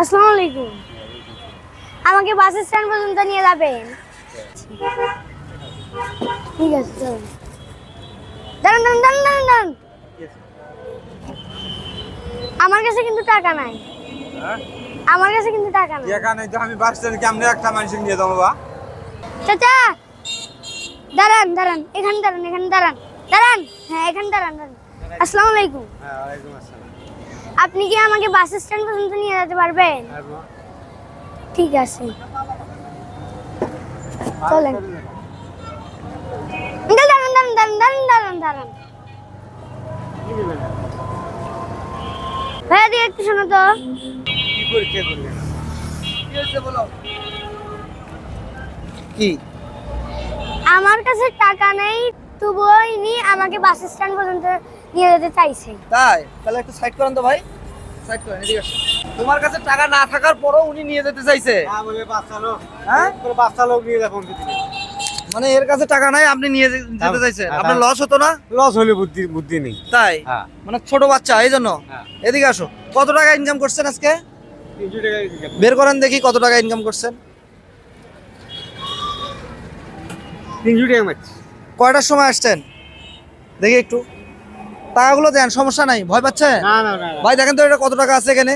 আসসালামু আলাইকুম। আমাকে বাস স্ট্যান্ড পর্যন্ত নিয়ে যাবেন? ঠিক আছে চলুন। দাঁড়ান দাঁড়ান দাঁড়ান দাঁড়ান দাঁড়ান। আমার কাছে কিন্তু টাকা নাই। আমার কাছে কিন্তু টাকা নাই। টাকা নাই তো আমি বাস স্ট্যান্ডে কেমনে একটা মানুষ নিয়ে যাবো বা? চাচা দাঁড়ান দাঁড়ান, এখানে দাঁড়ান, এখানে দাঁড়ান, দাঁড়ান। হ্যাঁ এখানে দাঁড়ান দাঁড়ান। আসসালামু আলাইকুম। হ্যাঁ ওয়ালাইকুম আসসালাম। আপনি কি আমাকে বাস স্ট্যান্ড পর্যন্ত নিয়ে যেতে পারবেন? ঠিক আছে চলেন। দাঁড়ান দাঁড়ান দাঁড়ান দাঁড়ান দাঁড়ান দাঁড়ান। ভাইয়া দিয়ে একটু শোনো তো। কি পরীক্ষা করলেন? কি হয়েছে বলো? কি? আমার কাছে টাকা নেই, তবুও ইনি আমাকে বাস স্ট্যান্ড পর্যন্ত নিয়ে যেতে চাইছে। তাই? তাহলে একটু সাইড করেন তো ভাই। সাইড করেন, এদিকে আসুন। তোমার কাছে টাকা না থাকার পরও উনি নিয়ে যেতে চাইছে। হ্যাঁ বলে বাচ্চা লোক। হ্যাঁ? বলে বাচ্চা লোক নিয়ে যাবো দিদি। মানে এর কাছে টাকা নাই, আপনি নিয়ে যেতে চাইছেন। হ্যাঁ, আপনার লস হতো না? লস হলে বুদ্ধি নেই। তাই? হ্যাঁ। মানে ছোট বাচ্চা এই জন্য। হ্যাঁ। এদিকে আসো। কত টাকা ইনকাম করছেন আজকে? 300 টাকা বের করেন দেখি কত টাকা ইনকাম করছেন। 300 টাকা মারছি। কয়টার সময় আসছেন দেখি একটু। টাকাগুলো দেন, সমস্যা নাই। ভয় পাচ্ছেন? না না না। ভাই দেখেন তো এটা কত টাকা আছে এখানে।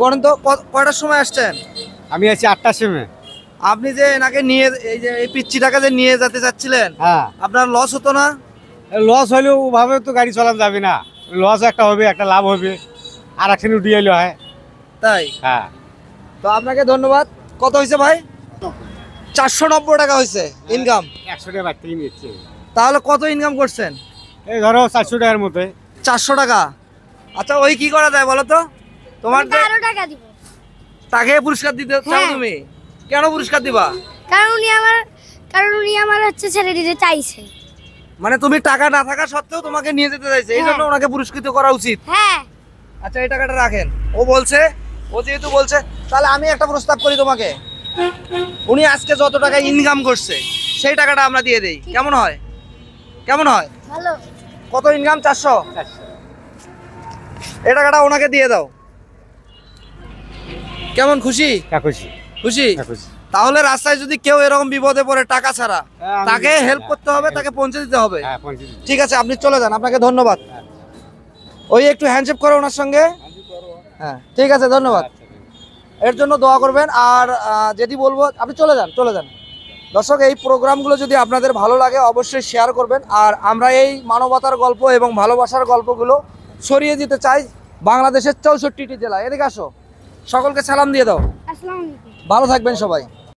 গণেন তো কয়টার সময় আসছেন? আমি আছি 8টার সময়। আপনি যে এনাকে নিয়ে এই যে এই পিচ্চিটাকে যে নিয়ে যেতে চাচ্ছিলেন, হ্যাঁ। আপনার লস হতো না? লস হলেও ওভাবে তো গাড়ি চালানো যাবে না। লস একটা হবে, একটা লাভ হবে, আর একখানে উঠিয়ে এলো হয়। তাই? হ্যাঁ। তো আপনাকে ধন্যবাদ। কত হয়েছে ভাই? 490 টাকা হয়েছে ইনকাম। 100 টাকা বাড়তেই নিচ্ছে। তাহলে কত ইনকাম করছেন? এই ধরো 400 টাকার মতো। 400 টাকা। আচ্ছা ওই কি করা যায় বলো তো? তোমার আমি যে 12 টাকা দিব। তাকে পুরস্কার দিতে চাও হ্যাঁ। তুমি? কেন পুরস্কার দিবা? কারণ উনি আমার হচ্ছে ছেড়ে দিতে চাইছে। মানে তুমি টাকা না থাকা সত্ত্বেও তোমাকে নিয়ে যেতে চাইছে, এই জন্য হ্যাঁ। ওনাকে পুরস্কৃত করা উচিত। হ্যাঁ আচ্ছা এই টাকাটা রাখেন। ও বলছে, ও যেহেতু বলছে, তাহলে আমি একটা প্রস্তাব করি তোমাকে। উনি আজকে যত টাকা ইনকাম করছে সেই টাকাটা আমরা দিয়ে দেই, কেমন হয়? কেমন হয়? ভালো। কত ইনকাম? 400। এই টাকাটা ওনাকে দিয়ে দাও। কেমন, খুশি? খুশি। খুশি? খুশি। তাহলে রাস্তায় যদি কেউ এরকম বিপদে পড়ে টাকা ছাড়া, হ্যাঁ, আমি- তাকে হেল্প করতে হবে, তাকে পৌঁছে দিতে হবে। হ্যাঁ 50। ঠিক আছে আপনি চলে যান, আপনাকে ধন্যবাদ। ওই একটু হ্যান্ডশেক করো ওনার সঙ্গে। হ্যাঁ ঠিক আছে, ধন্যবাদ। এর জন্য দোয়া করবেন। আর যেটি বলবো, আপনি চলে যান, চলে যান। দর্শক, এই প্রোগ্রামগুলো যদি আপনাদের ভালো লাগে অবশ্যই শেয়ার করবেন। আর আমরা এই মানবতার গল্প এবং ভালোবাসার গল্পগুলো ছড়িয়ে দিতে চাই বাংলাদেশের 64টি জেলায়। এদিকে আসো, সকলকে সালাম দিয়ে দাও। আসসালামু আলাইকুম। ভালো থাকবেন সবাই।